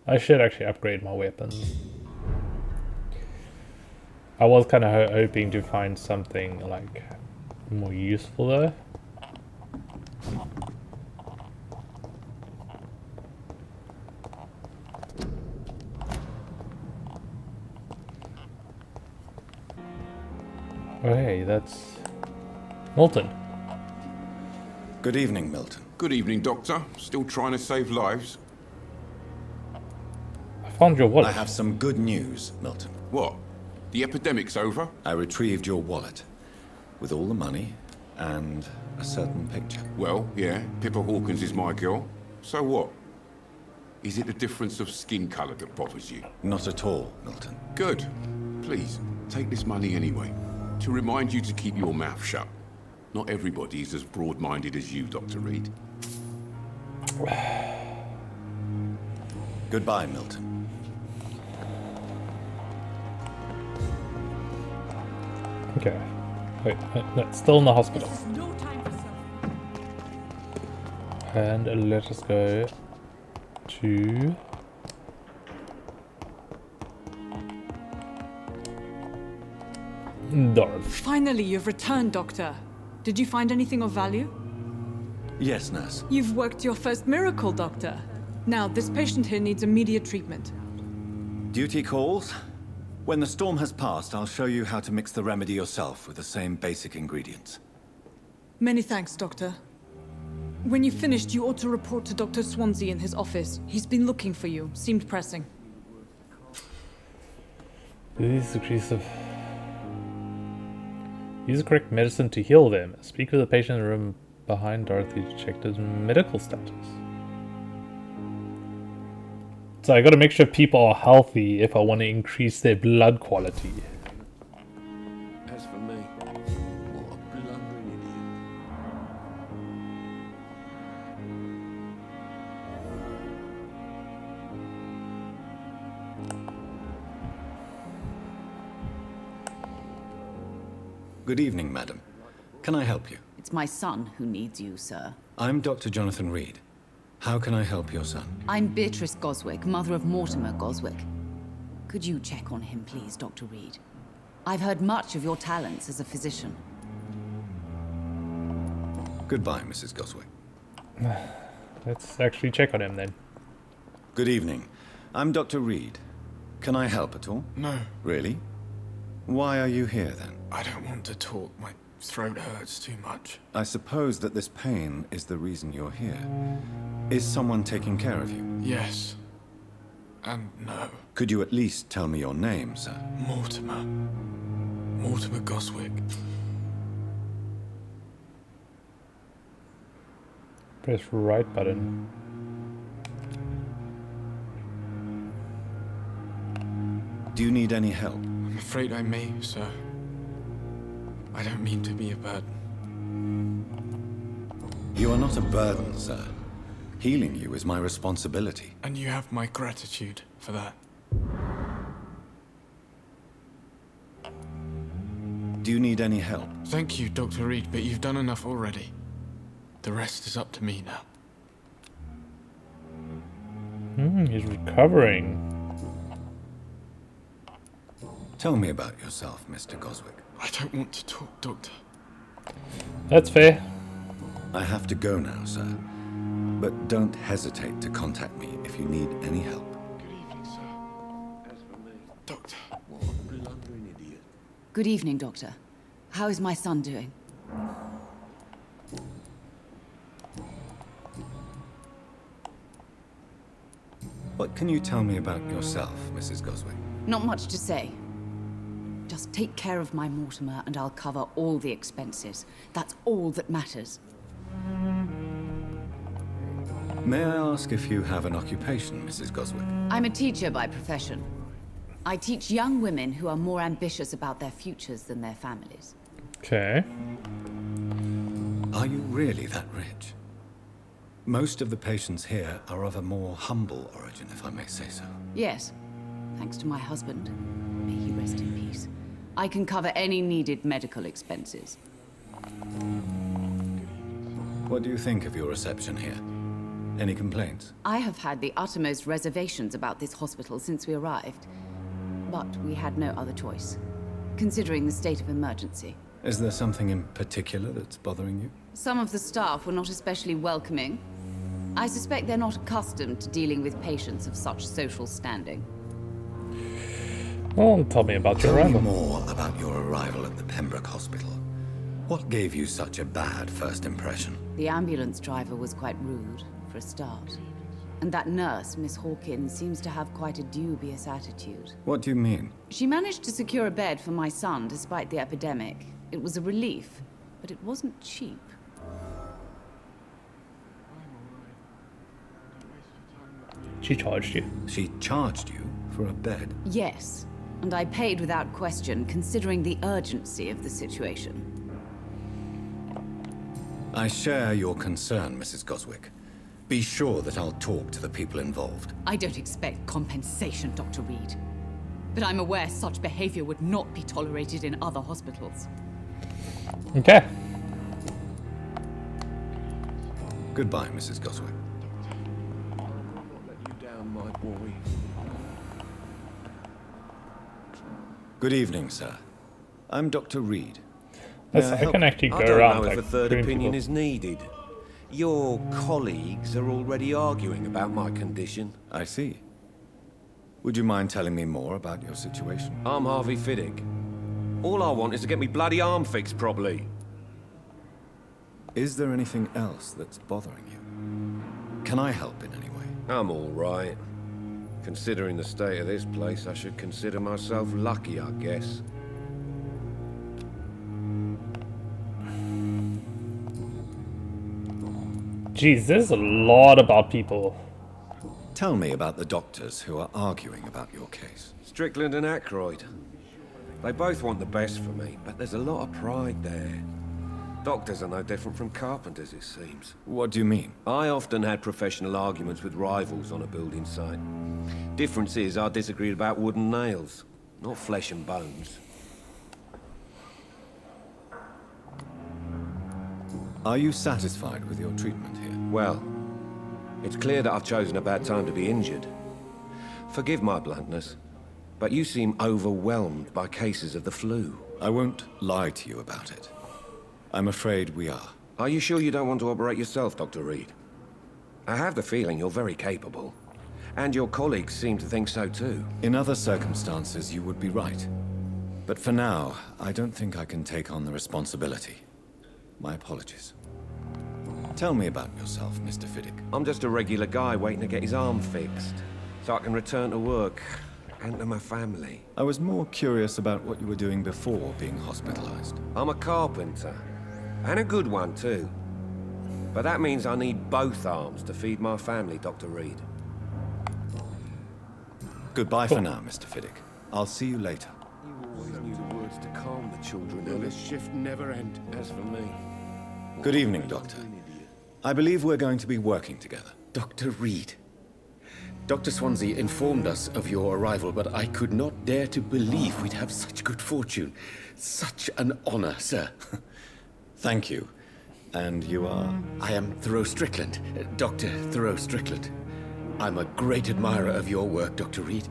I should actually upgrade my weapons. I was kind of hoping to find something like more useful though. Oh hey, that's Milton. Good evening, Milton. Good evening, Doctor. Still trying to save lives? I found your wallet. I have some good news, Milton. What? The epidemic's over? I retrieved your wallet with all the money and a certain picture. Well, yeah, Pippa Hawkins is my girl. So what? Is it the difference of skin colour that bothers you? Not at all, Milton. Good. Please, take this money anyway. To remind you to keep your mouth shut. Not everybody is as broad-minded as you, Dr. Reed. Goodbye, Milton. Okay. Wait, no, still in the hospital. This is no time for self. And let us go to... Dorothy. Finally, you've returned, Doctor. Did you find anything of value? Yes, nurse. You've worked your first miracle, Doctor. Now, this patient here needs immediate treatment. Duty calls. When the storm has passed, I'll show you how to mix the remedy yourself with the same basic ingredients. Many thanks, Doctor. When you've finished, you ought to report to Dr. Swansea in his office. He's been looking for you. Seemed pressing. These degrees of... Use the correct medicine to heal them. Speak with the patient in the room behind Dorothy to check his medical status. So I gotta make sure people are healthy if I want to increase their blood quality. As for me, what a blundering idiot. Good evening, madam. Can I help you? It's my son who needs you, sir. I'm Dr. Jonathan Reed. How can I help your son? I'm Beatrice Goswick, mother of Mortimer Goswick. Could you check on him, please, Dr. Reed? I've heard much of your talents as a physician. Goodbye, Mrs. Goswick. Let's actually check on him then. Good evening. I'm Dr. Reed. Can I help at all? No, Really? Why are you here then? I don't want to talk. My throat hurts too much. I suppose that this pain is the reason you're here. Is someone taking care of you? Yes. And no. Could you at least tell me your name, sir? Mortimer. Mortimer Goswick. Press right button. Do you need any help? I'm afraid I may, sir. I don't mean to be a burden. You are not a burden, sir. Healing you is my responsibility. And you have my gratitude for that. Do you need any help? Thank you, Dr. Reed, but you've done enough already. The rest is up to me now. He's recovering. Tell me about yourself, Mr. Goswick. I don't want to talk, Doctor. That's fair. I have to go now, sir. But don't hesitate to contact me if you need any help. Good evening, sir. As for me, Doctor. What a blundering idiot. Good evening, Doctor. How is my son doing? What can you tell me about yourself, Mrs. Goswick? Not much to say. Just take care of my Mortimer and I'll cover all the expenses. That's all that matters. May I ask if you have an occupation, Mrs. Goswick? I'm a teacher by profession. I teach young women who are more ambitious about their futures than their families. Okay. Are you really that rich? Most of the patients here are of a more humble origin, if I may say so. Yes, thanks to my husband. May he rest in peace. I can cover any needed medical expenses. What do you think of your reception here? Any complaints? I have had the uttermost reservations about this hospital since we arrived. But we had no other choice, considering the state of emergency. Is there something in particular that's bothering you? Some of the staff were not especially welcoming. I suspect they're not accustomed to dealing with patients of such social standing. Well, tell me about your Tell me arrival. more about your arrival at the Pembroke Hospital. What gave you such a bad first impression? The ambulance driver was quite rude, for a start. And that nurse, Miss Hawkins, seems to have quite a dubious attitude. What do you mean? She managed to secure a bed for my son despite the epidemic. It was a relief, but it wasn't cheap. She charged you. She charged you for a bed? Yes, and I paid without question, considering the urgency of the situation. I share your concern, Mrs. Goswick. Be sure that I'll talk to the people involved. I don't expect compensation, Dr. Reed. But I'm aware such behavior would not be tolerated in other hospitals. Okay. Goodbye, Mrs. Goswick. Let you down, my boy. Good evening, sir. I'm Dr. Reed. Yes, May I I help can you? actually go I don't around know if like a third green opinion people. is needed. Your colleagues are already arguing about my condition. I see. Would you mind telling me more about your situation? I'm Harvey Fiddick. All I want is to get me bloody arm fixed properly. Is there anything else that's bothering you? Can I help in any way? I'm all right. Considering the state of this place, I should consider myself lucky, I guess. Jeez, there's a lot about people. Tell me about the doctors who are arguing about your case. Strickland and Aykroyd. They both want the best for me, but there's a lot of pride there. Doctors are no different from carpenters, it seems. What do you mean? I often had professional arguments with rivals on a building site. Difference is, I disagreed about wood and nails, not flesh and bones. Are you satisfied with your treatment here? Well, it's clear that I've chosen a bad time to be injured. Forgive my bluntness, but you seem overwhelmed by cases of the flu. I won't lie to you about it. I'm afraid we are. Are you sure you don't want to operate yourself, Dr. Reed? I have the feeling you're very capable. And your colleagues seem to think so too. In other circumstances, you would be right. But for now, I don't think I can take on the responsibility. My apologies. Tell me about yourself, Mr. Fiddick. I'm just a regular guy waiting to get his arm fixed, so I can return to work and to my family. I was more curious about what you were doing before being hospitalized. I'm a carpenter, and a good one too. But that means I need both arms to feed my family, Dr. Reed. Goodbye for now, Mr. Fiddick. I'll see you later. You always knew the words to calm the children, Will Ellis. this shift never end? As for me, Good evening, Doctor. I believe we're going to be working together. Dr. Reed. Dr. Swansea informed us of your arrival, but I could not dare to believe we'd have such good fortune. Such an honor, sir. Thank you. And you are? I am Thoreau Strickland, Dr. Thoreau Strickland. I'm a great admirer of your work, Dr. Reed.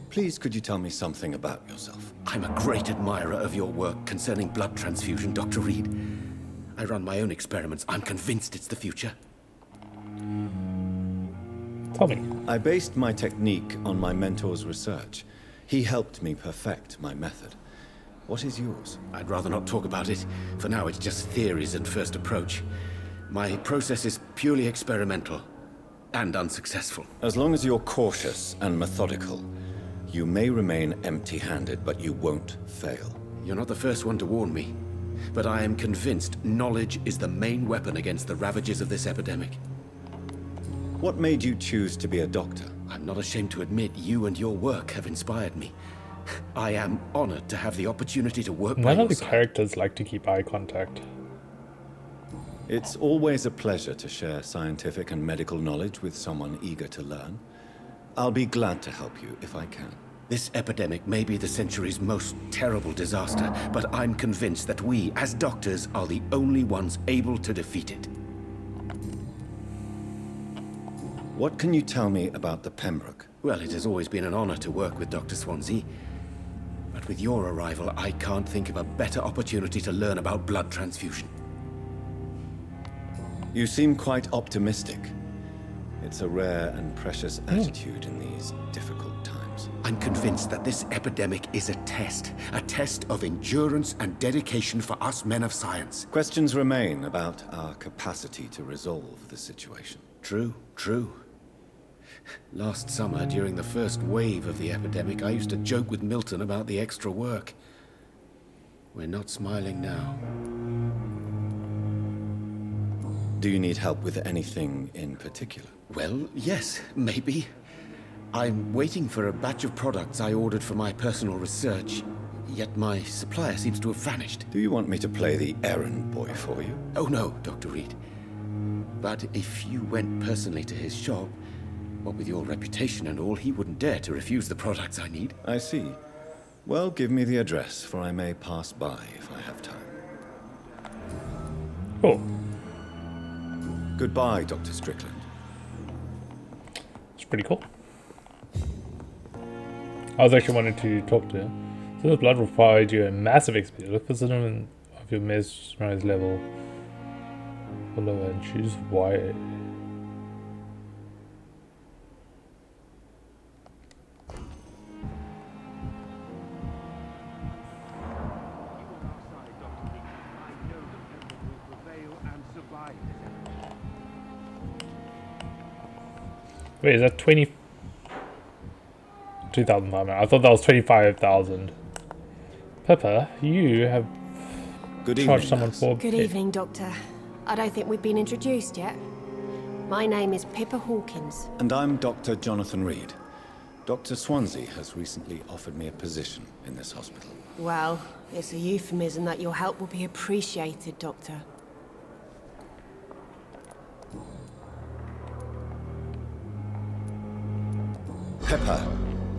Please, could you tell me something about yourself? I'm a great admirer of your work concerning blood transfusion, Dr. Reed. I run my own experiments. I'm convinced it's the future. Tell me. I based my technique on my mentor's research. He helped me perfect my method. What is yours? I'd rather not talk about it. For now, it's just theories and first approach. My process is purely experimental and unsuccessful. As long as you're cautious and methodical, you may remain empty-handed, but you won't fail. You're not the first one to warn me, but I am convinced knowledge is the main weapon against the ravages of this epidemic. What made you choose to be a doctor? I'm not ashamed to admit you and your work have inspired me. I am honored to have the opportunity to work by None your of the side. characters like to keep eye contact. It's always a pleasure to share scientific and medical knowledge with someone eager to learn. I'll be glad to help you if I can. This epidemic may be the century's most terrible disaster, but I'm convinced that we, as doctors, are the only ones able to defeat it. What can you tell me about the Pembroke? Well, it has always been an honor to work with Dr. Swansea. But with your arrival, I can't think of a better opportunity to learn about blood transfusion. You seem quite optimistic. It's a rare and precious attitude in these difficult times. I'm convinced that this epidemic is a test of endurance and dedication for us men of science. Questions remain about our capacity to resolve the situation. True, true. Last summer, during the first wave of the epidemic, I used to joke with Milton about the extra work. We're not smiling now. Do you need help with anything in particular? Well, yes, maybe. I'm waiting for a batch of products I ordered for my personal research, yet my supplier seems to have vanished. Do you want me to play the errand boy for you? Oh no, Dr. Reed. But if you went personally to his shop, what with your reputation and all, he wouldn't dare to refuse the products I need. I see. Well, give me the address, for I may pass by if I have time. Cool. Goodbye, Dr. Strickland. It's pretty cool. I was actually wanting to talk to him. So the blood will provide you a massive experience. Look for the cinnamon of your mesmerized level. Follow and choose Y. Wait, is that 2,500? I thought that was 25,000. Pepper, you have Good charged evening, someone nurse. for... Good evening, Doctor. I don't think we've been introduced yet. My name is Pippa Hawkins. And I'm Dr. Jonathan Reed. Dr. Swansea has recently offered me a position in this hospital. Well, it's a euphemism that your help will be appreciated, Doctor. Pepper,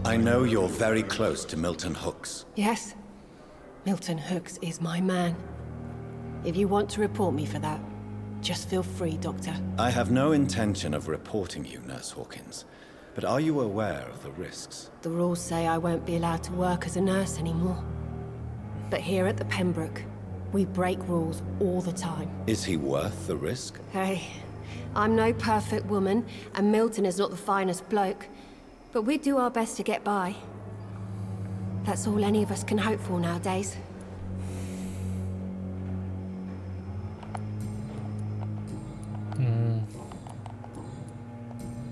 I know you're very close to Milton Hooks. Yes? Milton Hooks is my man. If you want to report me for that, just feel free, Doctor. I have no intention of reporting you, Nurse Hawkins. But are you aware of the risks? The rules say I won't be allowed to work as a nurse anymore. But here at the Pembroke, we break rules all the time. Is he worth the risk? Hey, I'm no perfect woman, and Milton is not the finest bloke. But we do our best to get by. That's all any of us can hope for nowadays.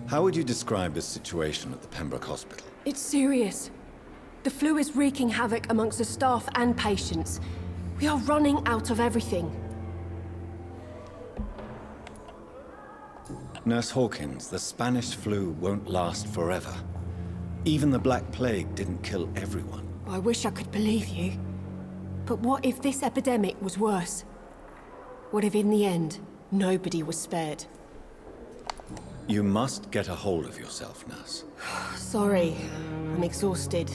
How would you describe the situation at the Pembroke Hospital? It's serious. The flu is wreaking havoc amongst the staff and patients. We are running out of everything. Nurse Hawkins, the Spanish flu won't last forever. Even the Black Plague didn't kill everyone. I wish I could believe you. But what if this epidemic was worse? What if in the end, nobody was spared? You must get a hold of yourself, Nurse. Sorry, I'm exhausted.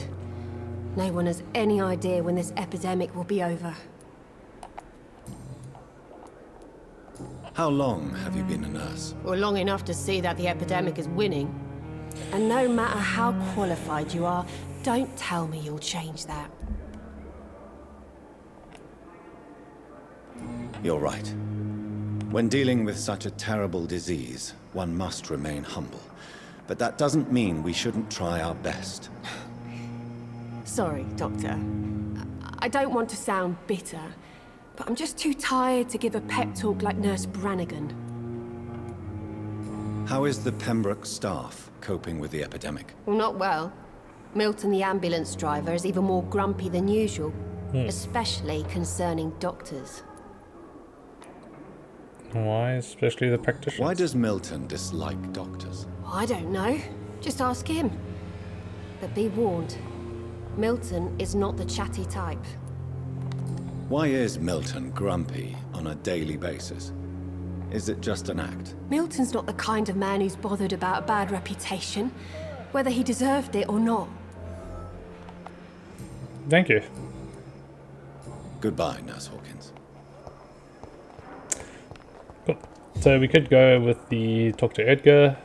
No one has any idea when this epidemic will be over. How long have you been a nurse? Well, long enough to see that the epidemic is winning. And no matter how qualified you are, don't tell me you'll change that. You're right. When dealing with such a terrible disease, one must remain humble. But that doesn't mean we shouldn't try our best. Sorry, Doctor. I don't want to sound bitter, but I'm just too tired to give a pep talk like Nurse Brannigan. How is the Pembroke staff coping with the epidemic? Well, not well. Milton, the ambulance driver, is even more grumpy than usual, especially concerning doctors. Why, especially the practitioners? Why does Milton dislike doctors? I don't know. Just ask him. But be warned, Milton is not the chatty type. Why is Milton grumpy on a daily basis? Is it just an act? Milton's not the kind of man who's bothered about a bad reputation. whether he deserved it or not. Thank you. Goodbye, Nurse Hawkins. Cool. So we could go with the talk to Edgar.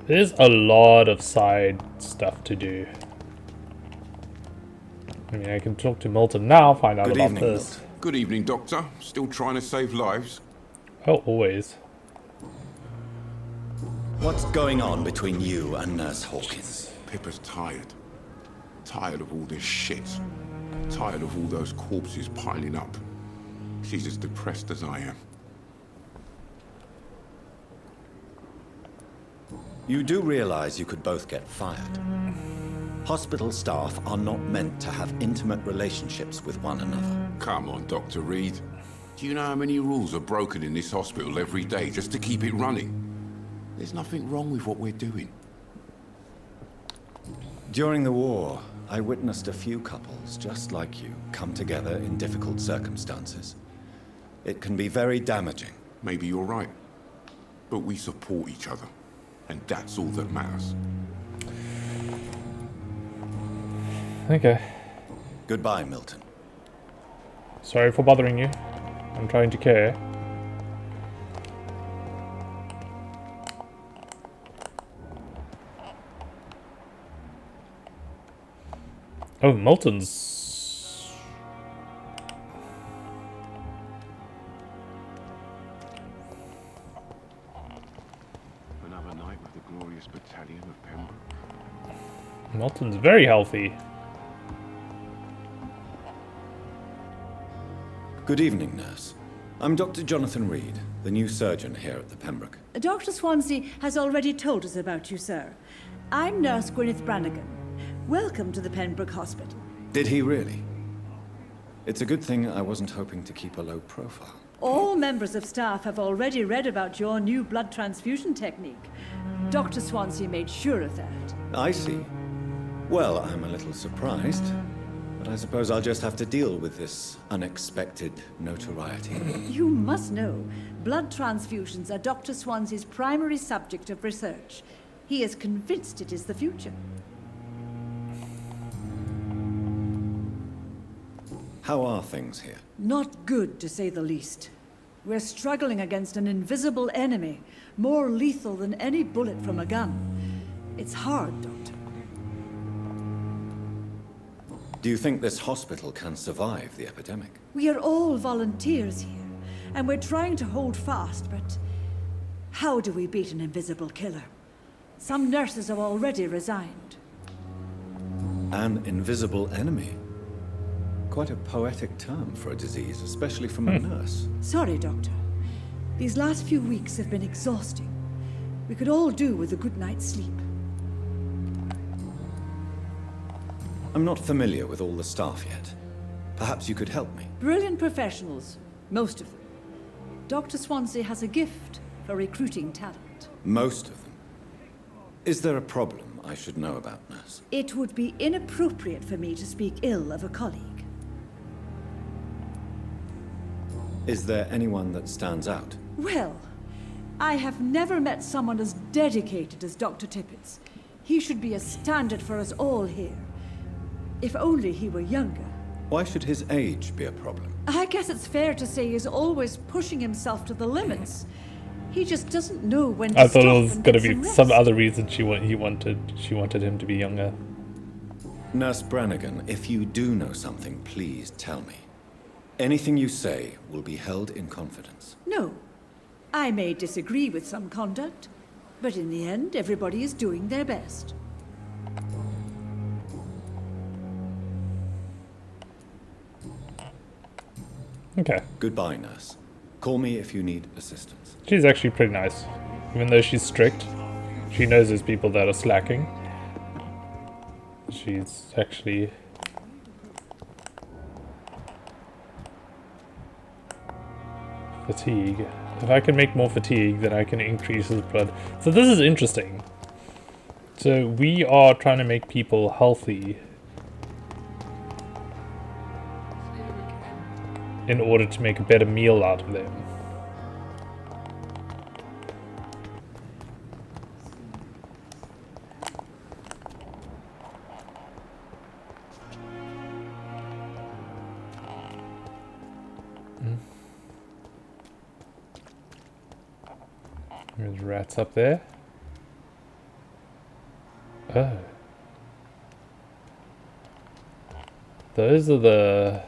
There's a lot of side stuff to do. I mean, I can talk to Milton now, find out Good about evening, this. Milton. Good evening, Doctor. Still trying to save lives? Oh, always. What's going on between you and Nurse Hawkins? Pippa's tired. Tired of all this shit. Tired of all those corpses piling up. She's as depressed as I am. You do realize you could both get fired. Hospital staff are not meant to have intimate relationships with one another. Come on, Dr. Reed. Do you know how many rules are broken in this hospital every day just to keep it running? There's nothing wrong with what we're doing. During the war, I witnessed a few couples just like you come together in difficult circumstances. It can be very damaging. Maybe you're right. But we support each other. And that's all that matters. Okay. Goodbye, Milton. Sorry for bothering you. I'm trying to care. Oh, Milton's... Another night with the glorious battalion of Pembroke. Milton's very healthy. Good evening, nurse. I'm Dr. Jonathan Reed, the new surgeon here at the Pembroke. Dr. Swansea has already told us about you, sir. I'm Nurse Gwyneth Brannigan. Welcome to the Pembroke Hospital. Did he really? It's a good thing I wasn't hoping to keep a low profile. All members of staff have already read about your new blood transfusion technique. Dr. Swansea made sure of that. I see. Well, I'm a little surprised, but I suppose I'll just have to deal with this unexpected notoriety. You must know, blood transfusions are Dr. Swansea's primary subject of research. He is convinced it is the future. How are things here? Not good, to say the least. We're struggling against an invisible enemy, more lethal than any bullet from a gun. It's hard, Doctor. Do you think this hospital can survive the epidemic? We are all volunteers here, and we're trying to hold fast, but how do we beat an invisible killer? Some nurses have already resigned. An invisible enemy? Quite a poetic term for a disease, especially from a nurse. Sorry, Doctor. These last few weeks have been exhausting. We could all do with a good night's sleep. I'm not familiar with all the staff yet. Perhaps you could help me. Brilliant professionals, most of them. Dr. Swansea has a gift for recruiting talent. Most of them. Is there a problem I should know about, nurse? It would be inappropriate for me to speak ill of a colleague. Is there anyone that stands out? Well, I have never met someone as dedicated as Dr. Tippett's. He should be a standard for us all here. If only he were younger. Why should his age be a problem? I guess it's fair to say he's always pushing himself to the limits. He just doesn't know when to I thought stop it was and going to get be some some rest. other reason she wanted him to be younger. Nurse Brannigan, if you do know something, please tell me. Anything you say will be held in confidence. No. I may disagree with some conduct, but in the end, everybody is doing their best. Okay. Goodbye, nurse. Call me if you need assistance. She's actually pretty nice. Even though she's strict, she knows there's people that are slacking. She's actually... Fatigue. If I can make more fatigue, then I can increase his blood. So this is interesting. So we are trying to make people healthy in order to make a better meal out of them. There's rats up there. Oh. Those are the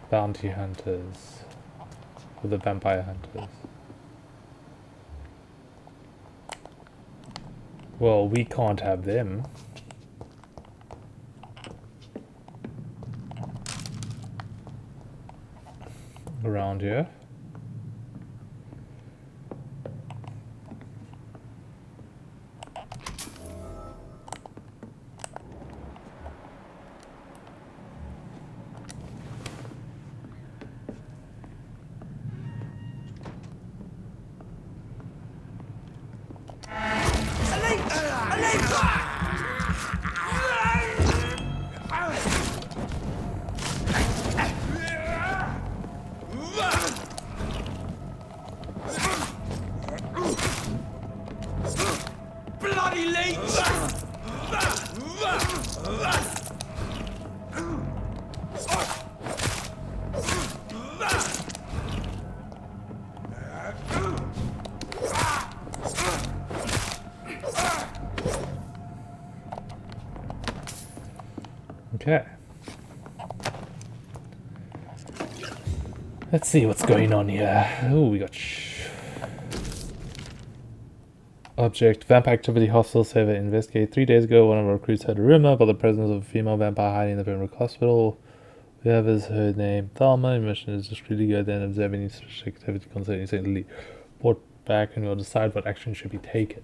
bounty hunters. Or the vampire hunters. Well, we can't have them. Around here. Okay. Let's see what's going on here. Oh, we got object vampire activity hostile server investigate. 3 days ago, one of our recruits heard a rumor about the presence of a female vampire hiding in the Pembroke Hospital. Whoever's her name, Thalma, mission is discreetly go there and observe any suspicious activity concerning St. Lee. Report back and we'll decide what action should be taken.